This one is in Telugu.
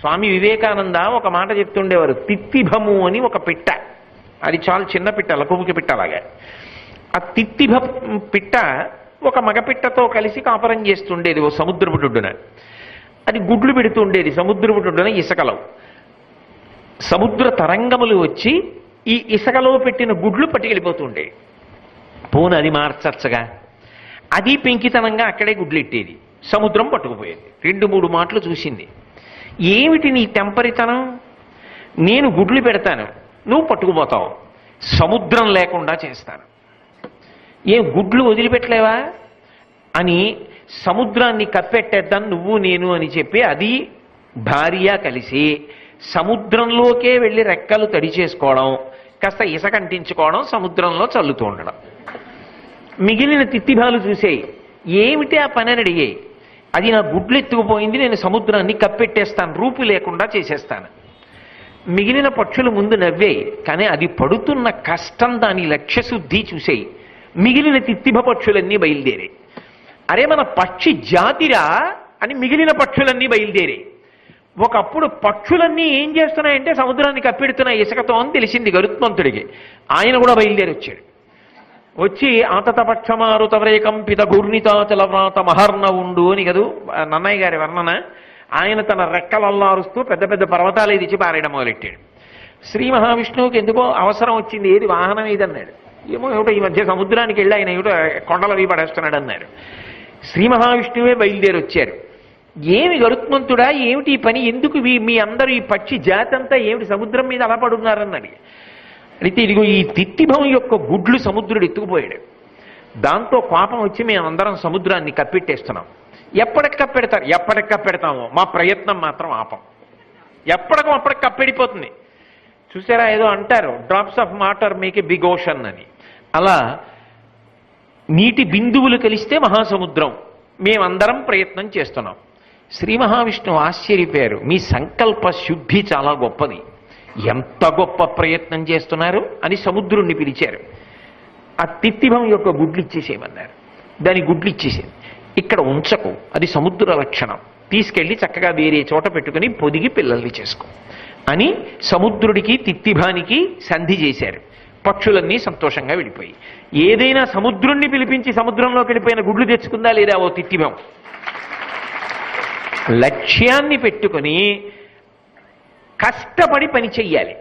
స్వామి వివేకానంద ఒక మాట చెప్తుండేవారు, తిత్తిభము అని ఒక పిట్ట, అది చాలా చిన్న పిట్ట, లకుముకి పిట్ట అలాగా. ఆ తిత్తిభ పిట్ట ఒక మగపిట్టతో కలిసి కాపురం చేస్తుండేది ఓ సముద్రపుటుడున. అది గుడ్లు పెడుతుండేది సముద్రపుటుడున ఇసుకలో. సముద్ర తరంగములు వచ్చి ఈ ఇసుకలో పెట్టిన గుడ్లు పట్టుకెళ్ళిపోతుండేవి. పోను అది మార్చచ్చగా, అది పెంకితనంగా అక్కడే గుడ్లెట్టేది, సముద్రం పట్టుకుపోయేది. 2-3 మాటలు చూసింది. ఏమిటి నీ టెంపరితనం? నేను గుడ్లు పెడతాను, నువ్వు పట్టుకుపోతావు, సముద్రం లేకుండా చేస్తాను. ఏం గుడ్లు వదిలిపెట్టలేవా అని సముద్రాన్ని కప్పెట్టేద్దాం నువ్వు నేను అని చెప్పి అది భార్య కలిసి సముద్రంలోకే వెళ్ళి రెక్కలు తడి చేసుకోవడం, కాస్త ఇసుక అంటించుకోవడం, సముద్రంలో చల్లుతూ ఉండడం. మిగిలిన తిత్తిభాలు చూసేయి, ఏమిటి ఆ పని అని అడిగాయి. అది నా గుడ్లు ఎత్తుకుపోయింది, నేను సముద్రాన్ని కప్పెట్టేస్తాను, రూపు లేకుండా చేసేస్తాను. మిగిలిన పక్షులు ముందు నవ్వేయి, కానీ అది పడుతున్న కష్టం, దాని లక్ష్యశుద్ధి చూసేయి. మిగిలిన తిత్తిభ పక్షులన్నీ బయలుదేరాయి. అరే మన పక్షి జాతిరా అని మిగిలిన పక్షులన్నీ బయలుదేరాయి. ఒకప్పుడు పక్షులన్నీ ఏం చేస్తున్నాయంటే సముద్రాన్ని కప్పెడుతున్నాయి ఇసుకతో అని తెలిసింది గరుత్మంతుడికి. ఆయన కూడా బయలుదేరి వచ్చాడు. వచ్చి ఆతతపక్షమారుతవ్రేకంపిత ఘూర్ణితాచలవ్రాత మహర్ణ ఉండు అని కదూ నన్నయ్య గారి వర్ణన. ఆయన తన రెక్కలల్లారుస్తూ పెద్ద పెద్ద పర్వతాలు తెచ్చి పారేయడం మొదలెట్టాడు. శ్రీ మహావిష్ణువుకి ఎందుకో అవసరం వచ్చింది, ఏది వాహనం ఏదన్నాడు. ఏమో ఏమిటో ఈ మధ్య సముద్రానికి వెళ్ళి ఆయన ఏమిటో కొండలవి పడేస్తున్నాడు అన్నాడు. శ్రీ మహావిష్ణువే బయలుదేరి వచ్చారు. ఏమి గరుత్మంతుడా, ఏమిటి ఈ పని, ఎందుకు మీ అందరూ ఈ పక్షి జాతి అంతా ఏమిటి సముద్రం మీద అలా పడున్నారన్నది. అయితే ఇదిగో ఈ తిత్తిభం యొక్క గుడ్లు సముద్రుడు ఎత్తుకుపోయాడు. దాంతో కోపం వచ్చి మేమందరం సముద్రాన్ని కప్పెట్టేస్తున్నాం. ఎప్పటికి కప్పెడతారు? ఎప్పటికి కప్పెడతామో, మా ప్రయత్నం మాత్రం ఆపం. ఎప్పటికో అప్పటికి కప్పెడిపోతుంది. చూసారా, ఏదో అంటారు drops of water make a big ocean అని. అలా నీటి బిందువులు కలిస్తే మహాసముద్రం. మేమందరం ప్రయత్నం చేస్తున్నాం. శ్రీ మహావిష్ణువు ఆశ్చర్యపోయారు. మీ సంకల్ప శుద్ధి చాలా గొప్పది, ఎంత గొప్ప ప్రయత్నం చేస్తున్నారు అని సముద్రుణ్ణి పిలిచారు. ఆ తిత్తిభం యొక్క గుడ్లు ఇచ్చేసేయమన్నారు. దాని గుడ్లు ఇచ్చేసేది. ఇక్కడ ఉంచకు, అది సముద్ర లక్షణం, తీసుకెళ్లి చక్కగా వేరే చోట పెట్టుకుని పొదిగి పిల్లల్ని చేసుకో అని సముద్రుడికి తిత్తిభానికి సంధి చేశారు. పక్షులన్నీ సంతోషంగా వెళ్ళిపోయి. ఏదైనా సముద్రుణ్ణి పిలిపించి సముద్రంలోకి వెళ్ళిపోయిన గుడ్లు తెచ్చుకుందా లేదా ఓ తిత్తిభం? లక్ష్యాన్ని పెట్టుకుని కష్టపడి పని చెయ్యాలి.